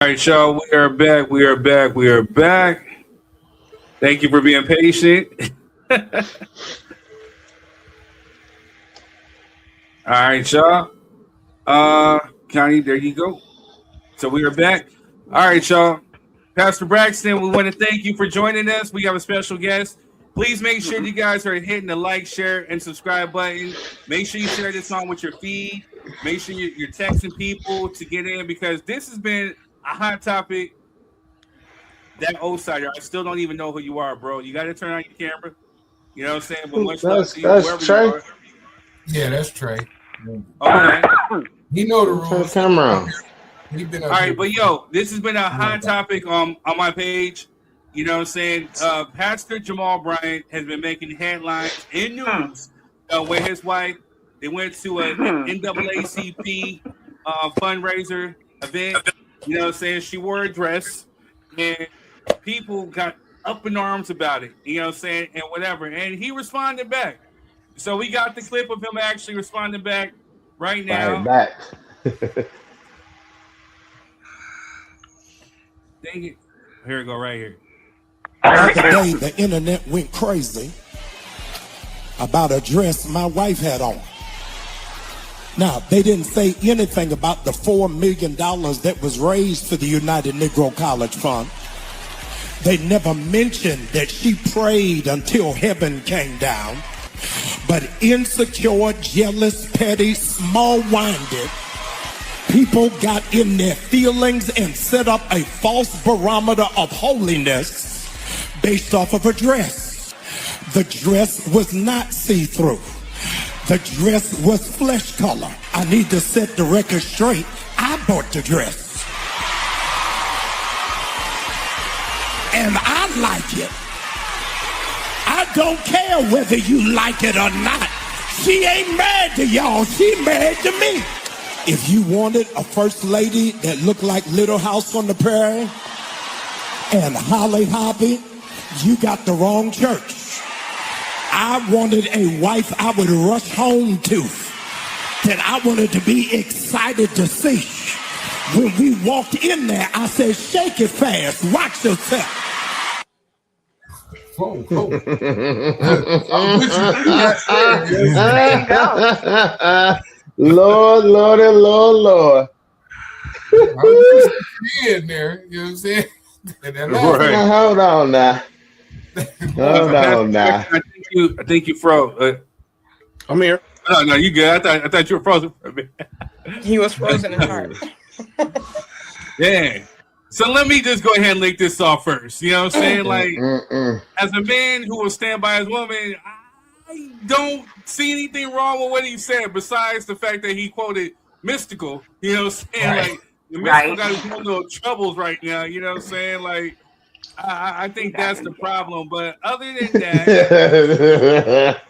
All right, y'all. We are back. We are back. We are back. Thank you for being patient. All right, y'all. Connie, there you go. So we are back. All right, y'all. Pastor Braxton, we want to thank you for joining us. We have a special guest. Please make sure you guys are hitting the like, share, and subscribe button. Make sure you share this on with your feed. Make sure you're texting people to get in because this has been a hot topic. That outsider, I still don't even know who you are, bro. You got to turn on your camera. You know what I'm saying? But much love to you, whoever Trey. you are. Yeah, that's Trey. Okay. He know the rules. Camera. All right, but yo, this has been a hot topic on my page. You know what I'm saying? Pastor Jamal Bryant has been making headlines in news with his wife. They went to an NAACP fundraiser event. You know what I'm saying? She wore a dress, and people got up in arms about it. You know what I'm saying? And whatever. And he responded back. So we got the clip of him actually responding back right now. Back. Dang it. Here we go, right here. The other day, the internet went crazy about a dress my wife had on. Now, they didn't say anything about the $4 million that was raised for the United Negro College Fund. They never mentioned that she prayed until heaven came down. But insecure, jealous, petty, small-minded people got in their feelings and set up a false barometer of holiness based off of a dress. The dress was not see-through. The dress was flesh color. I need to set the record straight. I bought the dress. And I like it. I don't care whether you like it or not. She ain't married to y'all. She married to me. If you wanted a first lady that looked like Little House on the Prairie and Holly Hobbie, you got the wrong church. I wanted a wife I would rush home to, that I wanted to be excited to see. When we walked in there, I said, shake it fast, watch yourself. Whoa, whoa. There you go. Lord. I was just in there, you know what I'm saying? And then Right. Now, hold on now. I think you froze. I'm here. No, you good. I thought you were frozen. He was frozen in heart. Yeah. So let me just go ahead and link this off first. You know what I'm saying? Like, as a man who will stand by his woman, I don't see anything wrong with what he said besides the fact that he quoted Mystical. You know what I'm saying? Right. Like, the Mystical got his own little troubles right now. You know what I'm saying? Like, I think that's the problem. But other than that,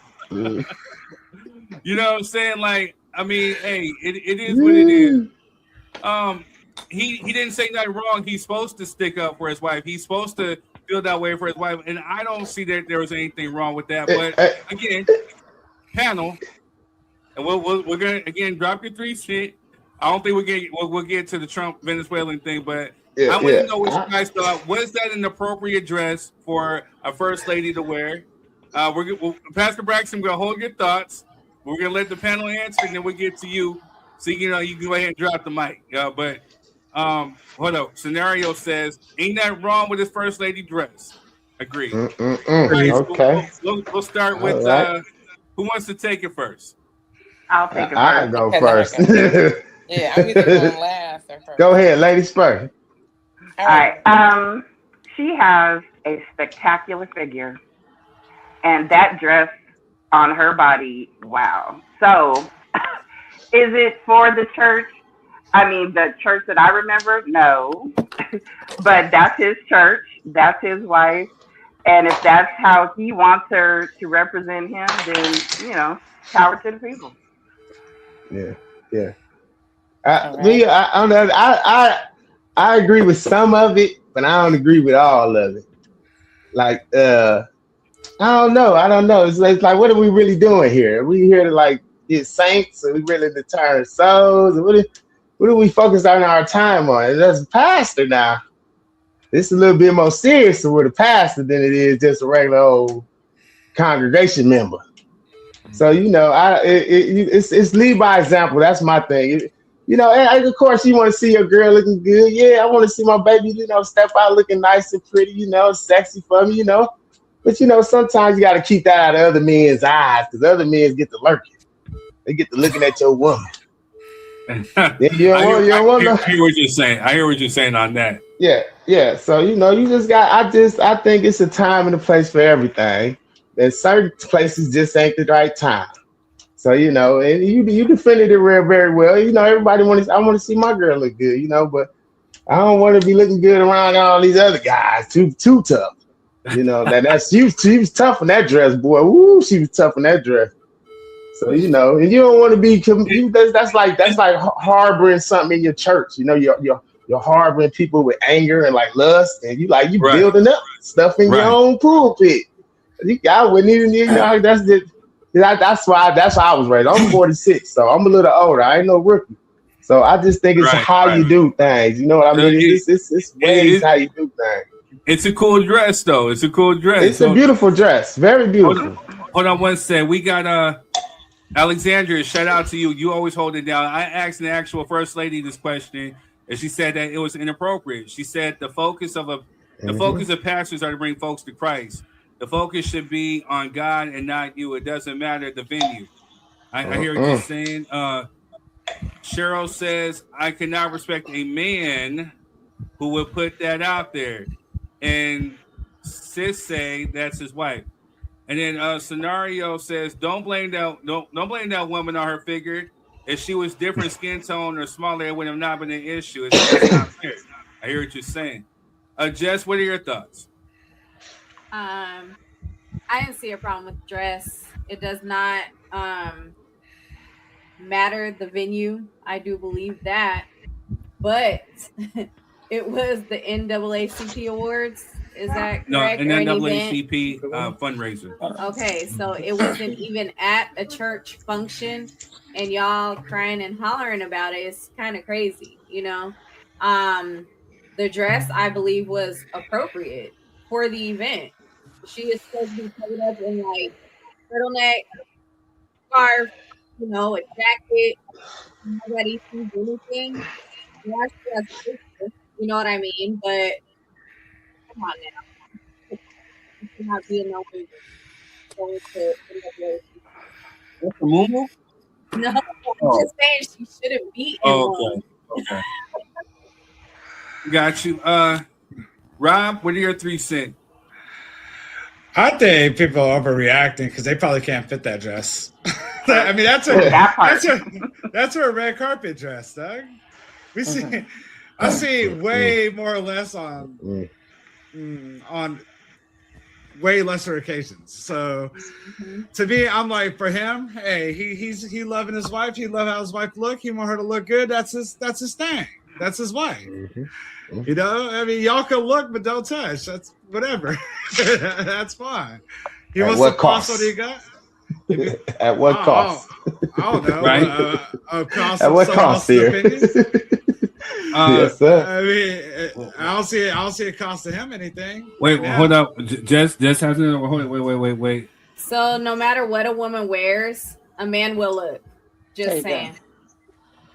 you know what I'm saying? Like, I mean, hey, it is what it is. He didn't say nothing wrong. He's supposed to stick up for his wife. He's supposed to feel that way for his wife. And I don't see that there was anything wrong with that. But again, panel, and we're gonna again drop your 3 cents. I don't think we'll get to the Trump Venezuelan thing, but I want to know what you guys thought. Was that an appropriate dress for a first lady to wear? Pastor Braxton, we're gonna hold your thoughts. We're gonna let the panel answer, and then we'll get to you. So you can go ahead and drop the mic. But hold up. Scenario says, ain't that wrong with his first lady dress? Agreed. Right, Okay. So we'll start with who wants to take it first? I'll take it I first. go Okay, first. Yeah, I'm either going last or first. Go ahead, ladies first. All right. She has a spectacular figure, and that dress on her body, wow. So, is it for the church? I mean, the church that I remember? No. But that's his church. That's his wife. And if that's how he wants her to represent him, then, power to the people. Yeah. I agree with some of it, but I don't agree with all of it. Like, I don't know. It's like, what are we really doing here? Are we here to like get saints? Are we really to turn souls? what do we focus on our time on? And as a pastor now, it's a little bit more serious with a pastor than it is just a regular old congregation member. So it's lead by example. That's my thing. And of course you want to see your girl looking good. Yeah, I want to see my baby, step out looking nice and pretty, sexy for me, But sometimes you got to keep that out of other men's eyes because other men get to lurking. They get to looking at your woman. I hear what you're saying. I hear what you're saying on that. Yeah. So you just got. I think it's a time and a place for everything. And certain places just ain't the right time. So and you defended it very well. Everybody I want to see my girl look good. But I don't want to be looking good around all these other guys. Too tough. She was tough in that dress, boy. Woo, she was tough in that dress. So and you don't want to be. That's like harboring something in your church. You're harboring people with anger and like lust, and you building up stuff in your own pulpit. I wouldn't even. That's why I was raised. I'm 46, so I'm a little older. I ain't no rookie. So I just think it's how you do things. You know what I mean? It's ways how you do things. It's a cool dress, though. It's a cool dress. It's a beautiful dress. Very beautiful. Hold on one second. We got Alexandria. Shout out to you. You always hold it down. I asked the actual first lady this question, and she said that it was inappropriate. She said the focus of pastors are to bring folks to Christ. The focus should be on God and not you. It doesn't matter the venue. I hear what you're saying. Cheryl says, I cannot respect a man who would put that out there. And sis say that's his wife. And then Scenario says, don't blame that woman on her figure. If she was different skin tone or smaller, it would have not been an issue. It's not fair. I hear what you're saying. Jess, what are your thoughts? I didn't see a problem with dress. It does not matter the venue. I do believe that. But it was the NAACP Awards. Is that correct? No, NAACP fundraiser. Okay, so it wasn't even at a church function and y'all crying and hollering about it. It's kind of crazy, The dress, I believe, was appropriate for the event. She is supposed to be covered up in like turtleneck, scarf, a jacket. Nobody sees anything. You know what I mean? But come on now. It should not be no way going to What's the movie? No, I'm just saying she shouldn't be in one. Okay. Got you. Rob, what are your 3 cents? I think people are overreacting because they probably can't fit that dress. I mean, that's a red carpet dress, Doug. I see way more or less on way lesser occasions. So to me, I'm like, for him, hey, he loving his wife. He love how his wife look. He want her to look good. That's his thing. That's his wife. I mean, y'all can look, but don't touch. That's whatever. That's fine. He wants to cost what he got. At what cost? I don't know. Right? Cost at what cost here? Yes, sir. I mean, I don't see it costing him anything. Wait, hold up. Jess has wait. So no matter what a woman wears, a man will look. Just saying.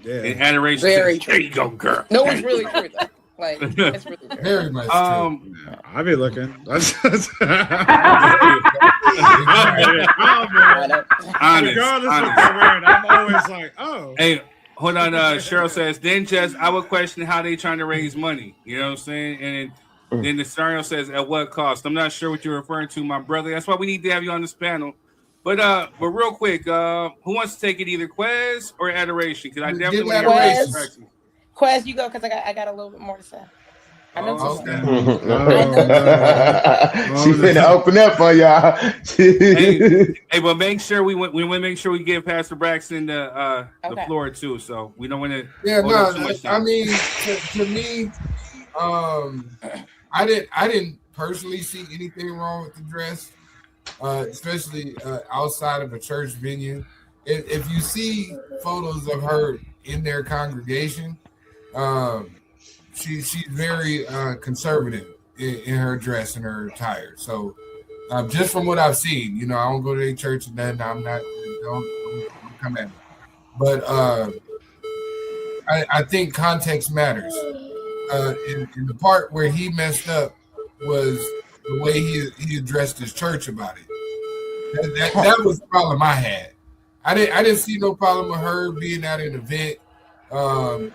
Yeah. In adoration. Very true. There you go, girl. No, it's really true though. Like it's really true. Very much. I'll be looking. Honest. I'm always like, oh. Hey, hold on. Cheryl says, then just I would question how they trying to raise money. You know what I'm saying? And then the scenario says, at what cost? I'm not sure what you're referring to, my brother. That's why we need to have you on this panel. But real quick, who wants to take it, either Quez or Adoration? Because I definitely want to hear Adoration. Quez, you go, because I got a little bit more to say. I know She's finna open up on y'all. hey, but make sure we want to make sure we give Pastor Braxton the floor too. So we don't want to. Yeah, no. I mean, to me, I didn't personally see anything wrong with the dress, especially outside of a church venue. If you see photos of her in their congregation, she's very conservative in her dress and her attire. So just from what I've seen, I don't go to a church and then I'm not, don't come at me. But I think context matters. In the part where he messed up was the way he addressed his church about it. That was the problem I had. I didn't see no problem with her being at an event and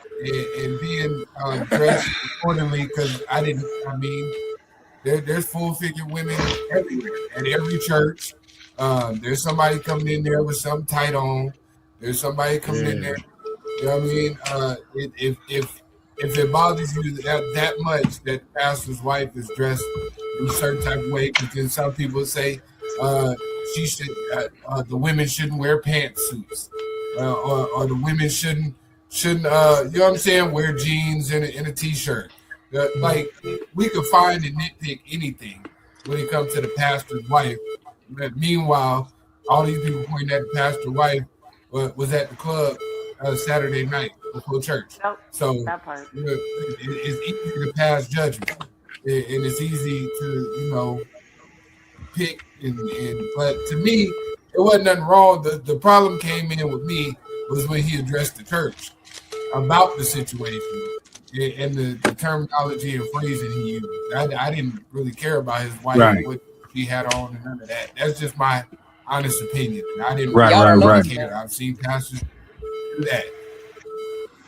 being dressed accordingly, because there's full figure women everywhere at every church. There's somebody coming in there with something tight on. There's somebody coming in there. You know what I mean? If it bothers you that much that the pastor's wife is dressed in a certain type of way, because then some people say she should, the women shouldn't wear pantsuits, or the women shouldn't, you know what I'm saying, wear jeans and a t-shirt. Like, we could find and nitpick anything when it comes to the pastor's wife. But meanwhile, all these people pointing at the pastor's wife was at the club Saturday night before church. Nope, so that part. It's easy to pass judgment, and it's easy to pick but to me, it wasn't nothing wrong. The problem came in with me was when he addressed the church about the situation and the terminology and phrasing he used. I didn't really care about his wife, right, what he had on, and none of that. That's just my honest opinion. I didn't really care. I've seen pastors do that.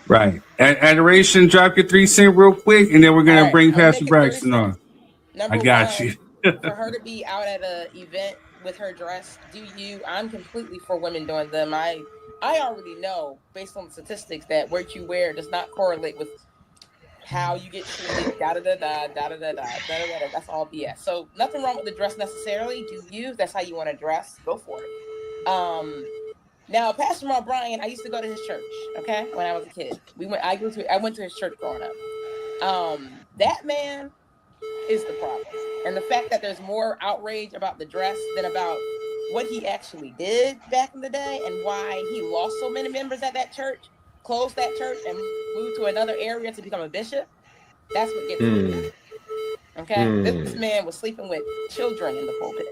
Right. Adoration, drop your 3 cents real quick, and then we're going to bring Pastor Braxton on. Number I got one, you. For her to be out at an event with her dress, I'm completely for women doing them. I already know, based on the statistics, that what you wear does not correlate with how you get treated, da-da-da-da, da-da-da-da, da-da-da-da. That's all BS. So nothing wrong with the dress necessarily. That's how you want to dress. Go for it. Now, Pastor Jamal Bryant, I used to go to his church, okay, when I was a kid. I went to his church growing up. That man is the problem. And the fact that there's more outrage about the dress than about what he actually did back in the day and why he lost so many members at that church, closed that church, and moved to another area to become a bishop, that's what gets me. Okay? This man was sleeping with children in the pulpit.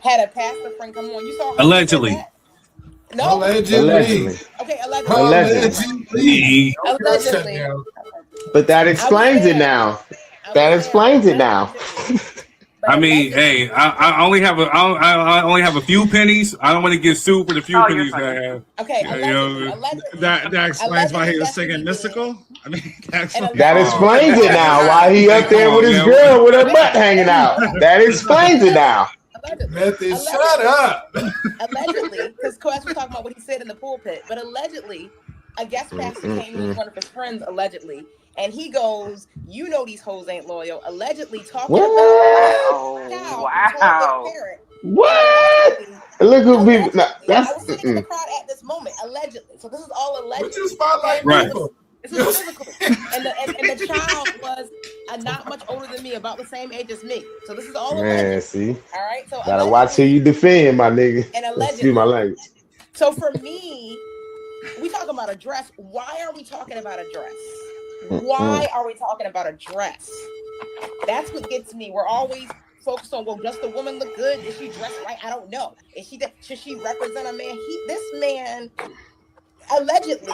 Had a pastor friend come on. You saw how allegedly. No. Allegedly. Okay, allegedly. But that explains it now. That explains it now. I mean, hey, I only have a few pennies. I don't want to get sued for the few pennies that I have. Okay, allegedly. That explains why he was singing Mystical. I mean, that explains it now. Why he up there with his girl with her butt hanging out. That explains it now. Allegedly. Shut up. Allegedly, because Coach was talking about what he said in the pulpit, but allegedly, a guest pastor came with one of his friends, allegedly, and he goes, these hoes ain't loyal. Allegedly talking about wow. What? Look who people. I was sitting in the crowd at this moment, allegedly. So this is all alleged. Right. This is physical. And the child was not much older than me, about the same age as me. So this is all alleged. See. All right. So gotta watch who you defend, my nigga. And allegedly. Excuse my language. So for me, we talking about a dress. Why are we talking about a dress? Why are we talking about a dress? That's what gets me. We're always focused on, well, does the woman look good? Is she dressed right? I don't know. Should she represent a man? This man allegedly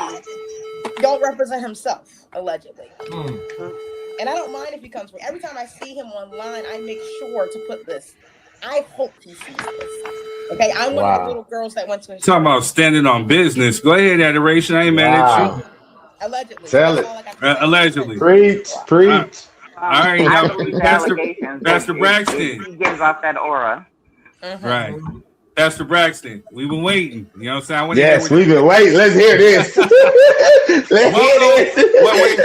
don't represent himself, allegedly. And I don't mind if he comes for me. Every time I see him online, I make sure to put this. I hope he sees this. Okay, I'm one of the little girls that went to his talking about standing on business. Go ahead, Adoration. I ain't mad at you. Allegedly. Tell it. Allegedly. Preach. All right, now, Pastor Braxton. He gives off that aura. Right. Pastor Braxton, we've been waiting. You know what I'm saying? Yes, we've been waiting. Let's hear this. Wait,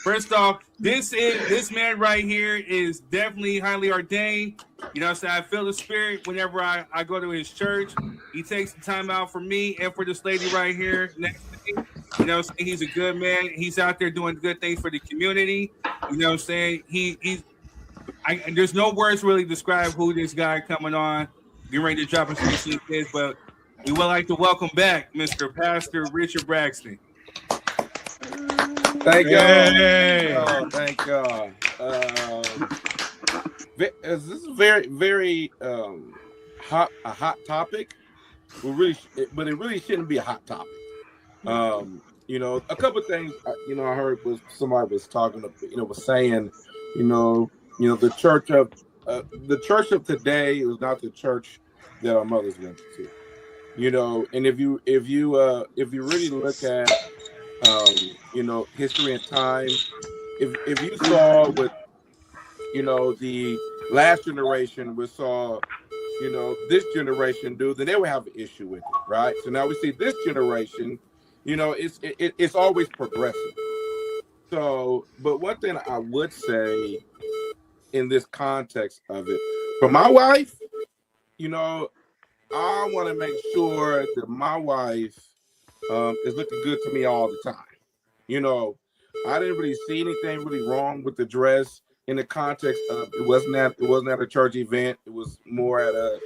first off, this man right here is definitely highly ordained. You know what I'm saying? I feel the spirit whenever I go to his church. He takes the time out for me and for this lady right here next to me. You know what I'm saying? He's a good man. He's out there doing good things for the community. You know what I'm saying? There's no words really describe who this guy coming on. Getting ready to drop a few kids, but We would like to welcome back Mr. Pastor Richard Braxton. Thank Yay. y'all. Thank y'all. This is very, very a hot topic. But it really shouldn't be a hot topic. A couple of things. I heard was somebody was talking. Was saying, the church of today is not the church that our mothers went to. And if you really look at history and time, if you saw what the last generation we saw this generation do, then they would have an issue with it, right? So now we see this generation, it's always progressive. So, but one thing I would say in this context of it, for my wife, I want to make sure that my wife is looking good to me all the time. I didn't really see anything really wrong with the dress in the context of it wasn't at a church event. It was more at a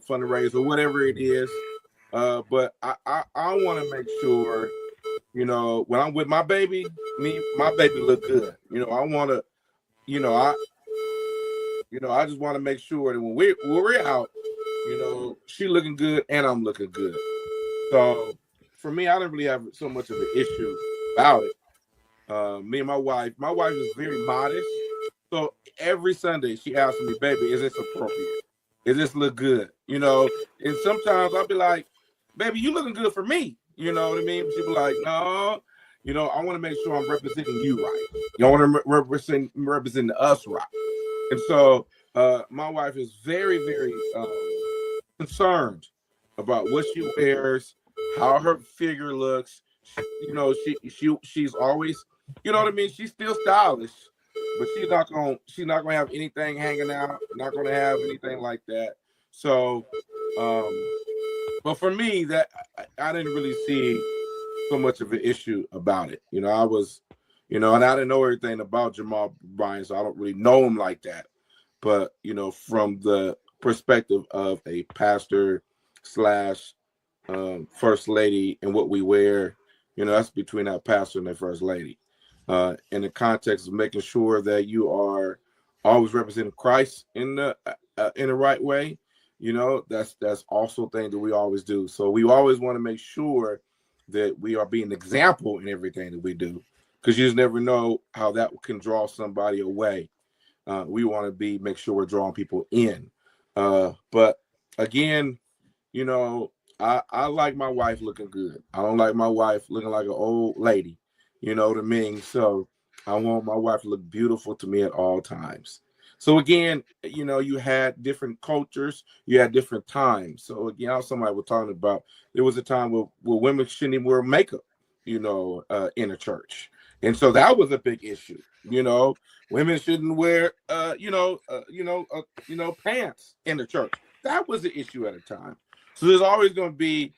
fundraiser, whatever it is. But I want to make sure, when I'm with my baby, my baby look good. I want to, I just want to make sure that when we're out, she looking good and I'm looking good. So for me, I don't really have so much of an issue about it. Me and my wife is very modest. So every Sunday she asks me, baby, is this appropriate? Is this look good? And sometimes I'll be like, baby, you looking good for me. You know what I mean? She'll be like, no, I want to make sure I'm representing you right. I want to represent us right. And so my wife is very, very concerned about what she wears, how her figure looks. She's always, she's still stylish, but she's not gonna have anything hanging out, not gonna have anything like that. So but for me, that I didn't really see so much of an issue about it. I was, and I didn't know everything about Jamal Bryant, so I don't really know him like that. But from the perspective of a pastor / first lady and what we wear, that's between that pastor and that first lady. In the context of making sure that you are always representing Christ in the right way, that's also a thing that we always do. So we always want to make sure that we are being an example in everything that we do, because you just never know how that can draw somebody away. We want to make sure we're drawing people in. But again, I like my wife looking good. I don't like my wife looking like an old lady. You know what I mean? So I want my wife to look beautiful to me at all times. So again, you had different cultures, you had different times. So again, somebody was talking about, there was a time where women shouldn't even wear makeup, in a church. And so that was a big issue. Women shouldn't wear, pants in the church. That was the issue at a time. So there's always going to be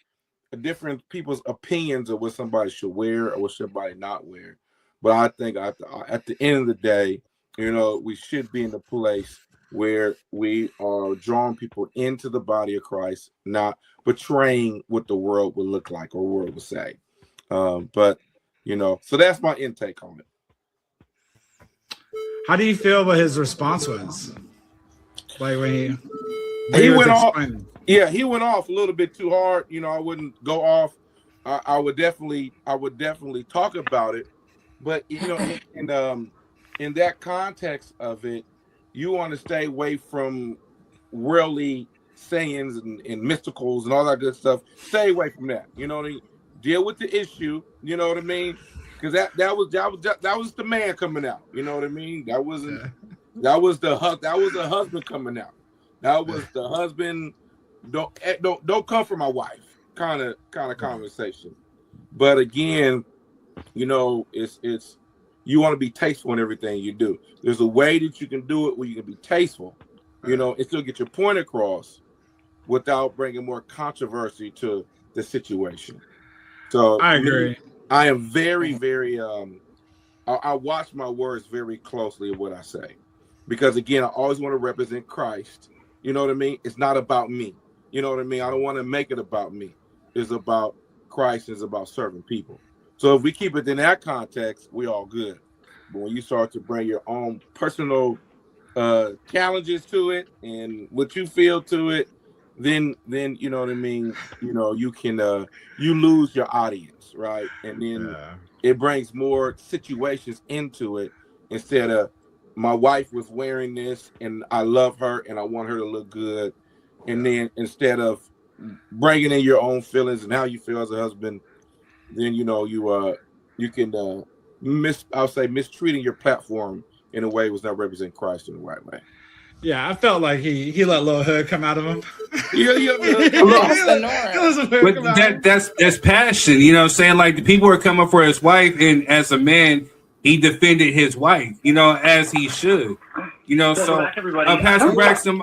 different people's opinions of what somebody should wear or what somebody not wear. But I think at the end of the day, we should be in a place where we are drawing people into the body of Christ, not betraying what the world would look like or world would say. But so that's my intake on it. How do you feel what his response was? Like when he went off. Yeah, he went off a little bit too hard. I wouldn't go off. I would definitely talk about it. But in that context of it, you want to stay away from worldly sayings and mysticals and all that good stuff. Stay away from that. You know what I mean? Deal with the issue. You know what I mean? Because that was the man coming out. You know what I mean? That was the husband coming out. That was the husband. Don't come for my wife. Kind of conversation. But again, it's you want to be tasteful in everything you do. There's a way that you can do it where you can be tasteful, and still get your point across without bringing more controversy to the situation. So I agree. I am very, very. I watch my words very closely of what I say, because again, I always want to represent Christ. You know what I mean? It's not about me. You know what I mean? I don't want to make it about me. It's about Christ. It's about serving people. So if we keep it in that context, we all good. But when you start to bring your own personal challenges to it and what you feel to it, then you know what I mean, you can you lose your audience, right? And then it brings more situations into it instead of my wife was wearing this and I love her and I want her to look good. And then instead of bringing in your own feelings and how you feel as a husband, then you can I'll say mistreating your platform in a way was not representing Christ in the right way. Yeah, I felt like he let Lil Hood come out of him. That's passion. You know what I'm saying? Like, the people are coming for his wife, and as a man, he defended his wife, as he should. So Pastor Braxton,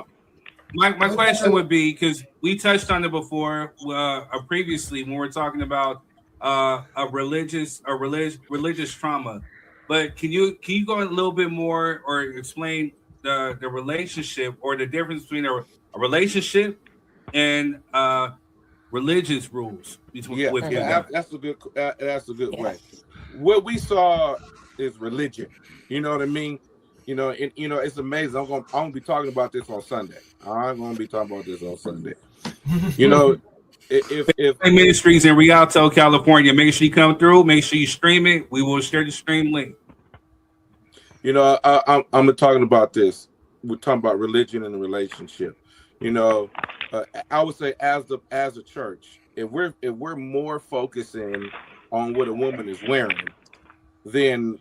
my question would be, because we touched on it before previously when we were talking about a religious trauma. But can you go a little bit more or explain the relationship or the difference between a relationship and religious rules with him? That's a good way. What we saw is religion. You know what I mean? It's amazing. I'm gonna be talking about this on Sunday. I'm gonna be talking about this on Sunday. If Ministries in Rialto, California, make sure you come through. Make sure you stream it. We will share the stream link. I'm talking about this. We're talking about religion and the relationship. I would say as a church, if we're more focusing on what a woman is wearing than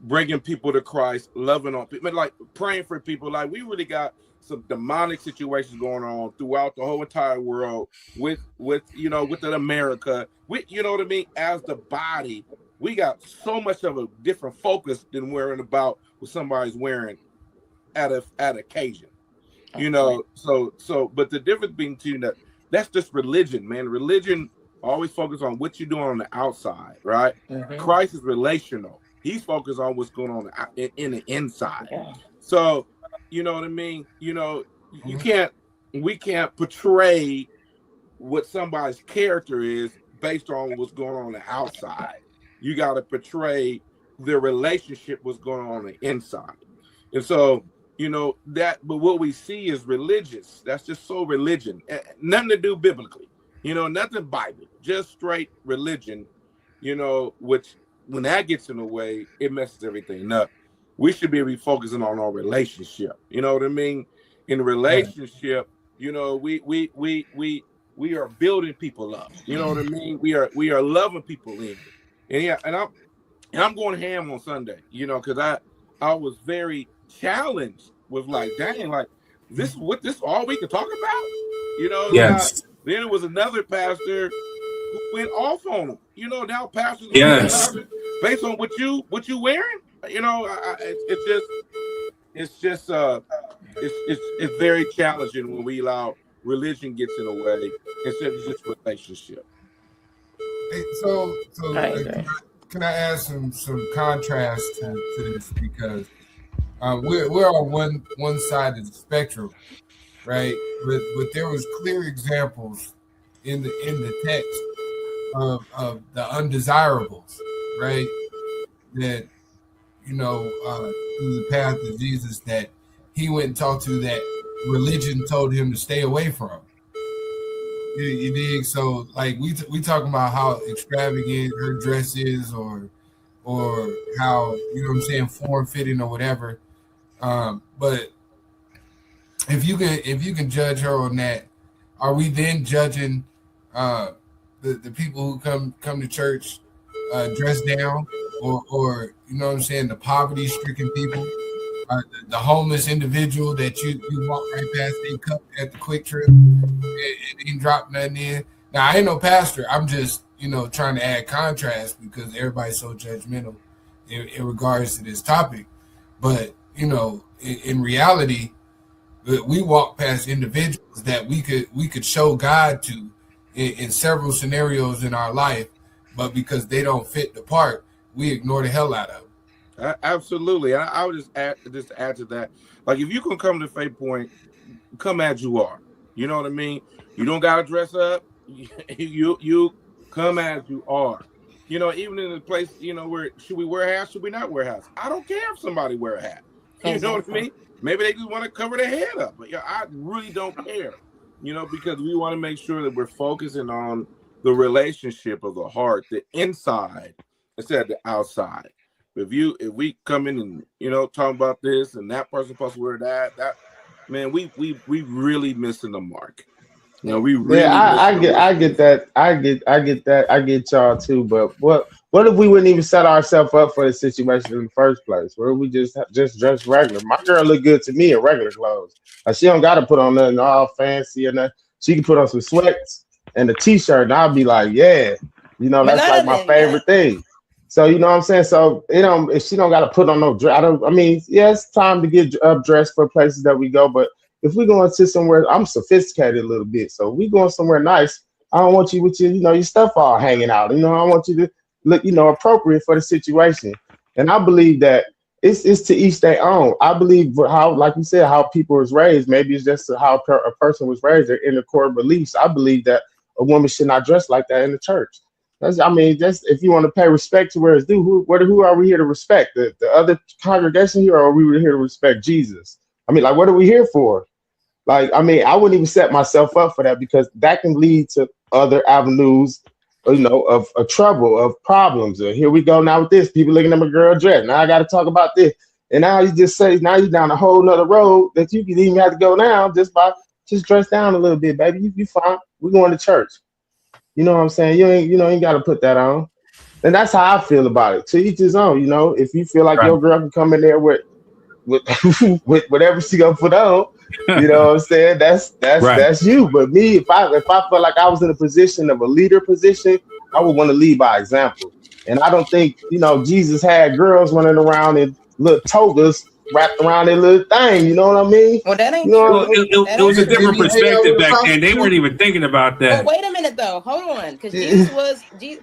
bringing people to Christ, loving on people, like praying for people, like we really got some demonic situations going on throughout the whole entire world with within America. You know what I mean? As the body, we got so much of a different focus than worrying about what somebody's wearing at occasion. So but the difference between that's just religion, man. Religion always focus on what you're doing on the outside, right? Mm-hmm. Christ is relational. He's focused on what's going on in the inside. Yeah. So, you know what I mean? We can't portray what somebody's character is based on what's going on the outside. You got to portray the relationship, what's going on the inside. And so, but what we see is religious. That's just so religion. Nothing to do biblically. Nothing Bible. Just straight religion, which when that gets in the way, it messes everything up. We should be refocusing on our relationship. You know what I mean? In a relationship, we are building people up. You know what I mean? We are loving people in. And I'm going ham on Sunday, because I was very challenged with this all we can talk about? Yes. Then it was another pastor who went off on him. Now pastors based on what you wearing. It's very challenging when we allow religion gets in the way instead of just relationship. Hey, so can I add some contrast to this, because we're on one side of the spectrum, right? But there was clear examples in the text of the undesirables, right? That through the path of Jesus that he went and talked to, that religion told him to stay away from. You dig? So like we talking about how extravagant her dress is, or how form fitting or whatever. But if you can judge her on that, are we then judging the people who come to church dressed down, or the poverty-stricken people, the homeless individual that you walk right past, they cut at the Quick Trip and didn't drop nothing in? Now, I ain't no pastor. I'm just trying to add contrast, because everybody's so judgmental in regards to this topic. But in reality, we walk past individuals that we could show God to in several scenarios in our life, but because they don't fit the part, we ignore the hell out of them. Absolutely. I would just add to that. Like, if you can come to Faith Point, come as you are. You know what I mean? You don't gotta dress up. You come as you are. You know, even in the place, you know, where should we wear hats? Should we not wear hats? I don't care if somebody wear a hat. You know what I mean? Maybe they just want to cover their head up, but yeah, I really don't care. You know, because we want to make sure that we're focusing on the relationship of the heart, the inside, instead of the outside. If we come in and, you know, talk about this and that person supposed to wear that man, we really missing the mark. You know, we really I get that. I get y'all too. But what if we wouldn't even set ourselves up for the situation in the first place? Where we just dress regular? My girl look good to me in regular clothes. She don't got to put on nothing all fancy or nothing. She can put on some sweats and a t-shirt, and I'll be like, yeah, you know, that's like my favorite thing. So you know what I'm saying. So if she don't got to put on no dress, it's time to get up dressed for places that we go, but. If we're going to somewhere, I'm sophisticated a little bit. So we going somewhere nice. I don't want you with your stuff all hanging out. You know, I want you to look, appropriate for the situation. And I believe that it's to each their own. I believe how, like you said, how people was raised. Maybe it's just how a person was raised. Their inner core beliefs. I believe that a woman should not dress like that in the church. That's if you want to pay respect to where it's due. Who are we here to respect? The other congregation here, or are we here to respect Jesus? What are we here for? I wouldn't even set myself up for that because that can lead to other avenues, of trouble, of problems. Here we go now with this. People looking at my girl dress. Now I got to talk about this. And now you just say, now you're down a whole nother road that you can even have to go down just dress down a little bit, baby. You fine. We're going to church. You know what I'm saying? You ain't got to put that on. And that's how I feel about it. To each his own, if you feel like your girl can come in there with whatever she gonna put on, you know what I'm saying? That's you. But me, if I felt like I was in a position of a leader position, I would want to lead by example. And I don't think Jesus had girls running around in little togas wrapped around their little thing. You know what I mean? Well, that ain't true. It was a different perspective back then. They weren't even thinking about that. But wait a minute, though. Hold on, because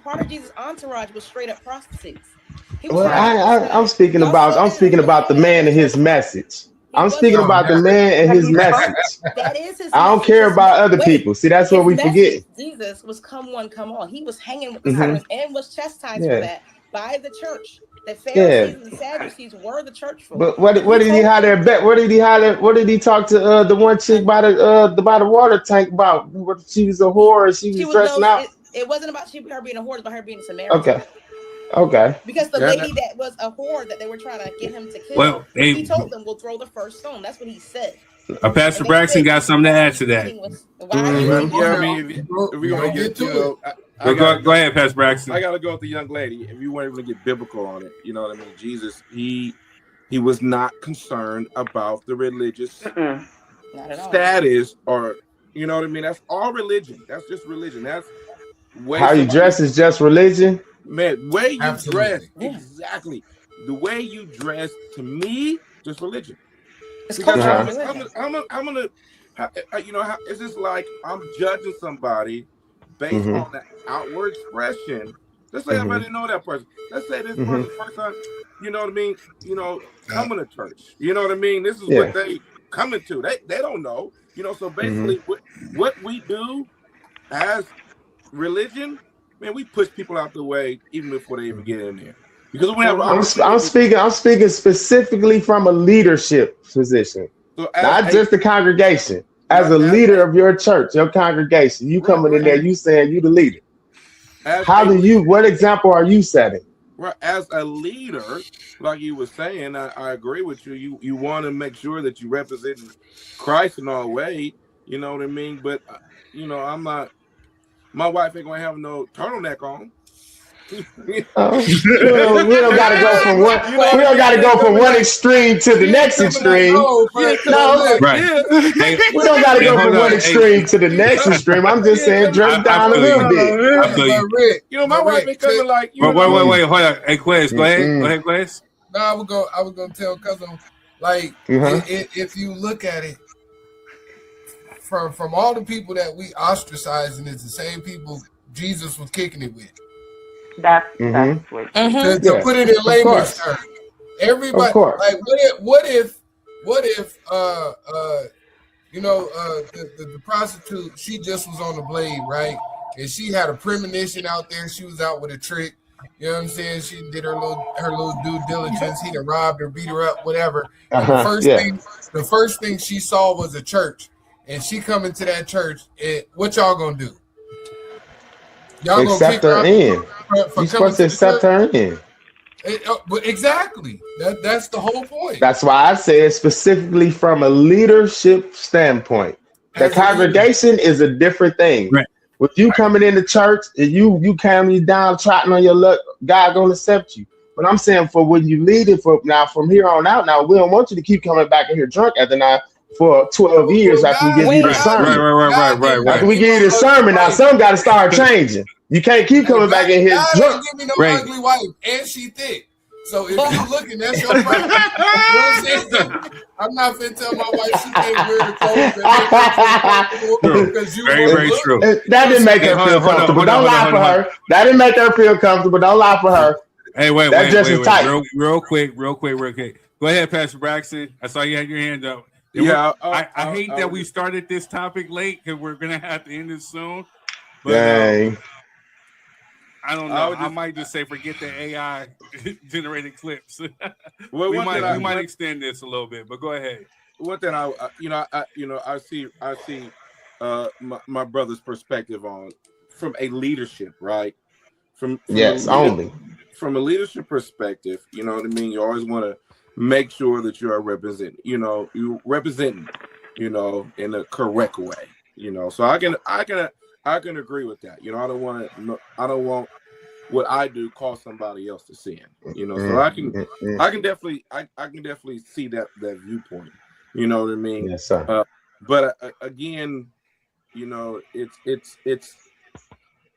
part of Jesus' entourage was straight up prostitutes. I'm speaking about the man and his message. I'm speaking about the man and his message. That is his. I don't care about other people. See, that's what we forget. Jesus was come one, come all. He was hanging with the sinners and was chastised for that by the church. The Pharisees and the Sadducees were the church folk. But what did he holler at? What did he talk to the one chick by the water tank about? She was a whore. She was dressing out. It wasn't about her being a whore. It was about her being a Samaritan. Okay. Because the lady that was a whore that they were trying to get him to kill, he told them, "We'll throw the first stone." That's what he said. Pastor Braxton got something to add to that. Go ahead, Pastor Braxton. I got to go with the young lady. If you weren't even to get biblical on it, you know what I mean? Jesus, he was not concerned about the religious status or, you know what I mean? That's all religion. That's just religion. That's how you dress is just religion. Man, way you dress, exactly. The way you dress, to me, just religion. It's cultural religion. I'm gonna, it's just like I'm judging somebody based on the outward expression. Let's say I didn't know that person. Let's say this person first time, you know what I mean? Coming to church. You know what I mean? This is what they coming to. They don't know. So basically, what we do as religion. Man, we push people out the way even before they even get in there. Because we have. I'm speaking specifically from a leadership position, so not just the congregation. As a leader of your church, your congregation, you coming in there, you saying you the leader. What example are you setting? Right, as a leader, like you were saying, I agree with you. You want to make sure that you represent Christ in all way. You know what I mean? But I'm not. My wife ain't gonna have no turtleneck on. We don't gotta go from one. We don't gotta go from one extreme to the next extreme. No, right. We don't gotta go from one extreme to the next extreme. I'm just saying, dress down a little bit. My wife ain't coming like. Wait, hold on. Hey, Quez, go ahead. Go ahead, Quez. No, I was gonna tell cousin, like, if you look at it. From all the people that we ostracizing, it's the same people Jesus was kicking it with. That's what to put it in layman's terms. Everybody, like, what if You know, the prostitute, she just was on the blade, right? And she had a premonition out there. She was out with a trick. You know what I'm saying? She did her little due diligence. He done robbed her, beat her up, whatever. And the first thing she saw was a church. And she come into that church. And what y'all gonna do? Y'all accept her in. You're supposed to accept her in. Exactly. That's the whole point. That's why I said specifically from a leadership standpoint. The congregation is a different thing. Right. With you coming into church and you calming down, trotting on your luck, God gonna accept you. But I'm saying for when you lead it for now from here on out, now we don't want you to keep coming back in here drunk after now for 12 years after we give you the sermon. Right. After we give you the sermon, now some got to start changing. You can't keep coming back in here drunk. Give me no ugly wife, and she thick. So if you looking, that's your problem. You know what I'm saying? I'm not finna tell my wife she can't wear the clothes because you very true. That didn't make her feel comfortable. Don't lie for her. That didn't make her feel comfortable. Don't lie for her. Hey, wait. Real quick. Go ahead, Pastor Braxton. I saw you had your hand up. Yeah, I hate that we started this topic late because we're gonna have to end it soon. But Dang. I don't know. I might just say forget the AI generated clips. We might extend this a little bit, but go ahead. One thing I see my brother's perspective on from a leadership, right? From a leadership perspective, you know what I mean? You always want to make sure that you are representing, you representing, in a correct way, So I can agree with that. I don't want what I do cause somebody else to sin. So I can definitely see that viewpoint. You know what I mean? Yes, sir. But again, it's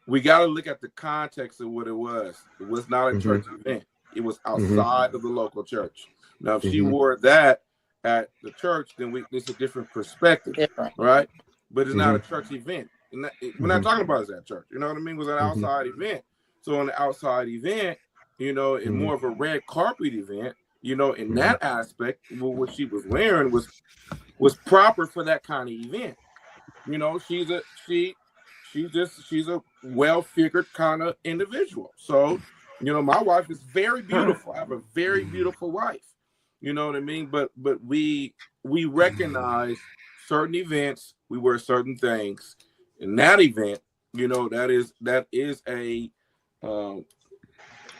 we got to look at the context of what it was. It was not a church event. It was outside of the local church. Now, if she wore that at the church, then it's a different perspective, right? But it's not a church event. We're not talking about it at church. You know what I mean? It was an outside event. So on the outside event, in more of a red carpet event, in that aspect, what she was wearing was proper for that kind of event. She's a well-figured kind of individual. So, my wife is very beautiful. I have a very beautiful wife. You know what I mean? But we recognize certain events, we wear certain things. In that event, that is a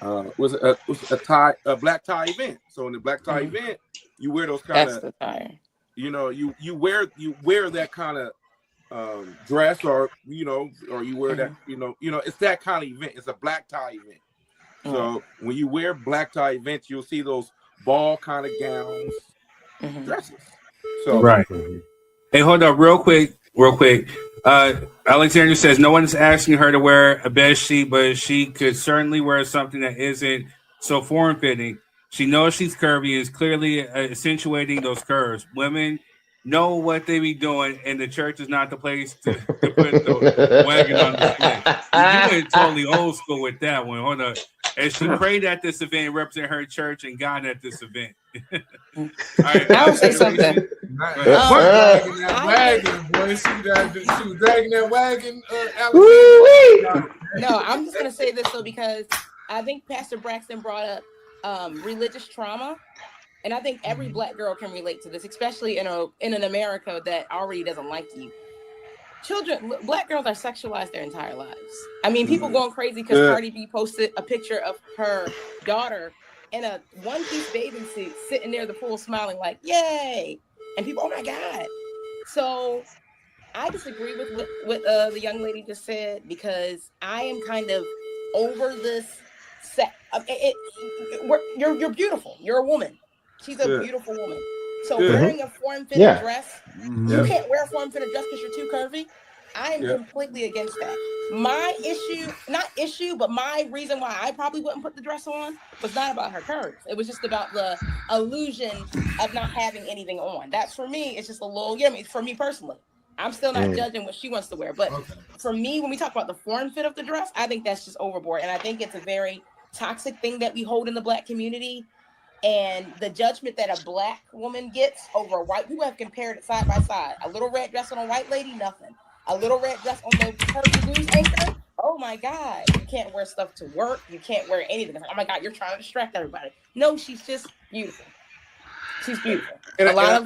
a black tie event. So in the black tie event, you wear those kind of you wear that kind of dress or you wear that it's that kind of event. It's a black tie event. So when you wear black tie events, you'll see those ball kind of gowns, dresses. So right. Hey, hold up, real quick. Alexander says no one is asking her to wear a bed sheet, but she could certainly wear something that isn't so form-fitting. She knows she's curvy and is clearly accentuating those curves. Women know what they be doing, and the church is not the place to put the wagon on display. You went totally old school with that one. Hold on. And she prayed at this event, represent her church and God at this event. All right, I'll say something. Dragging that wagon, boy. She was dragging that wagon. No, I'm just gonna say this though because I think Pastor Braxton brought up religious trauma, and I think every Black girl can relate to this, especially in an America that already doesn't like you. Black girls are sexualized their entire lives. I mean, people going crazy because Cardi B posted a picture of her daughter in a one-piece bathing suit sitting near the pool smiling like, yay! And people, oh my God. So I disagree with what the young lady just said because I am kind of over this sex. You're beautiful. You're a woman. She's a beautiful woman. So wearing a form-fitted dress, you can't wear a form-fitted dress because you're too curvy. I am completely against that. My but my reason why I probably wouldn't put the dress on was not about her curves. It was just about the illusion of not having anything on. That's for me. It's just a little, for me personally. I'm still not judging what she wants to wear. But for me, when we talk about the form fit of the dress, I think that's just overboard. And I think it's a very toxic thing that we hold in the Black community. And the judgment that a black woman gets over a white, people have compared it side by side. A little red dress on a white lady, nothing. A little red dress on the Turkey news anchor, oh my God, you can't wear stuff to work. You can't wear anything. It's like, oh my God, you're trying to distract everybody. No, she's just beautiful. She's beautiful. And I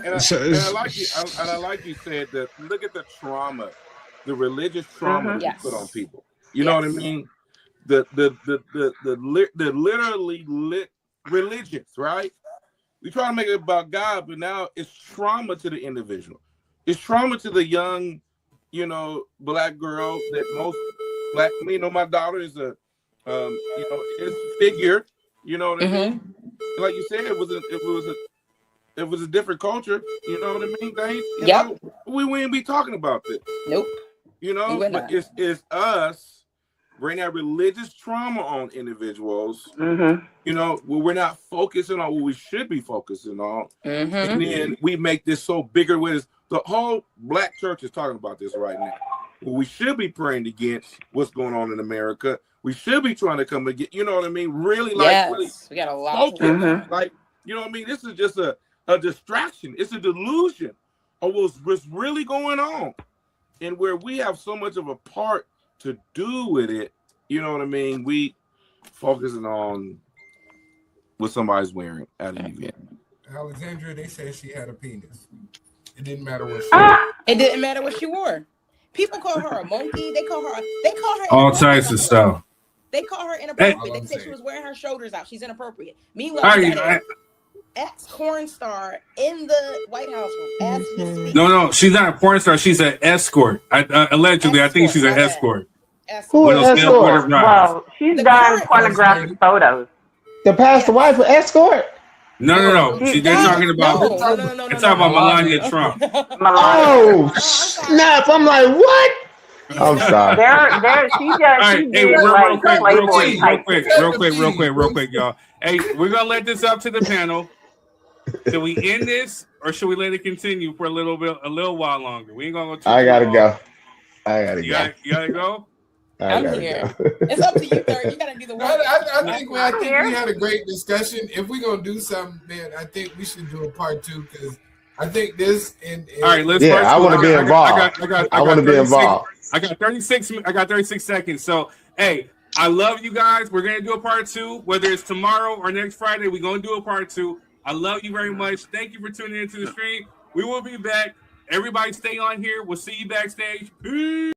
like you said that. Look at the trauma, the religious trauma that you put on people. You know what I mean? The literally lit religious, right? We try to make it about God, but now it's trauma to the individual. It's trauma to the young, black girl that most black. My daughter is a, is figured. You know what I mean? Like you said, it was a different culture. You know what I mean? We wouldn't be talking about this. Nope. But it's us bring that religious trauma on individuals. Where we're not focusing on what we should be focusing on, and then we make this so bigger. With the whole black church is talking about this right now. We should be praying against what's going on in America. We should be trying to come against. You know what I mean? Really, really, we got a lot. Like, you know what I mean? This is just a distraction. It's a delusion of what's really going on, and where we have so much of a part to do with it. You know what I mean? We focusing on what somebody's wearing at an event. Alexandria, they said she had a penis. It didn't matter what she wore. It didn't matter what she wore. People call her a monkey. They call her all types of stuff. They call her inappropriate. They said she was wearing her shoulders out. She's inappropriate. Meanwhile, ex-porn star in the White House as we speak. No, she's not a porn star. She's an escort. Allegedly, I think she's an escort. Who is escort? Well, she's done pornographic photos. The pastor wife of escort? No. They're talking about. They're talking about Melania Trump. Oh snap! I'm like, what? I'm sorry. Real quick, y'all. Hey, we're gonna let this up to the panel. Should we end this, or should we let it continue for a little while longer? We ain't gonna go. I gotta go. You gotta go. I'm here. It's up to you, Third. You gotta do the work. I think we had a great discussion. If we're gonna do something, man, I think we should do a part 2 because I think this and all right, let's. Yeah, I want to be involved. I want to be involved. I got 36 seconds. So, hey, I love you guys. We're gonna do a part 2, whether it's tomorrow or next Friday. We're gonna do a part 2. I love you very much. Thank you for tuning into the stream. We will be back. Everybody, stay on here. We'll see you backstage. Peace.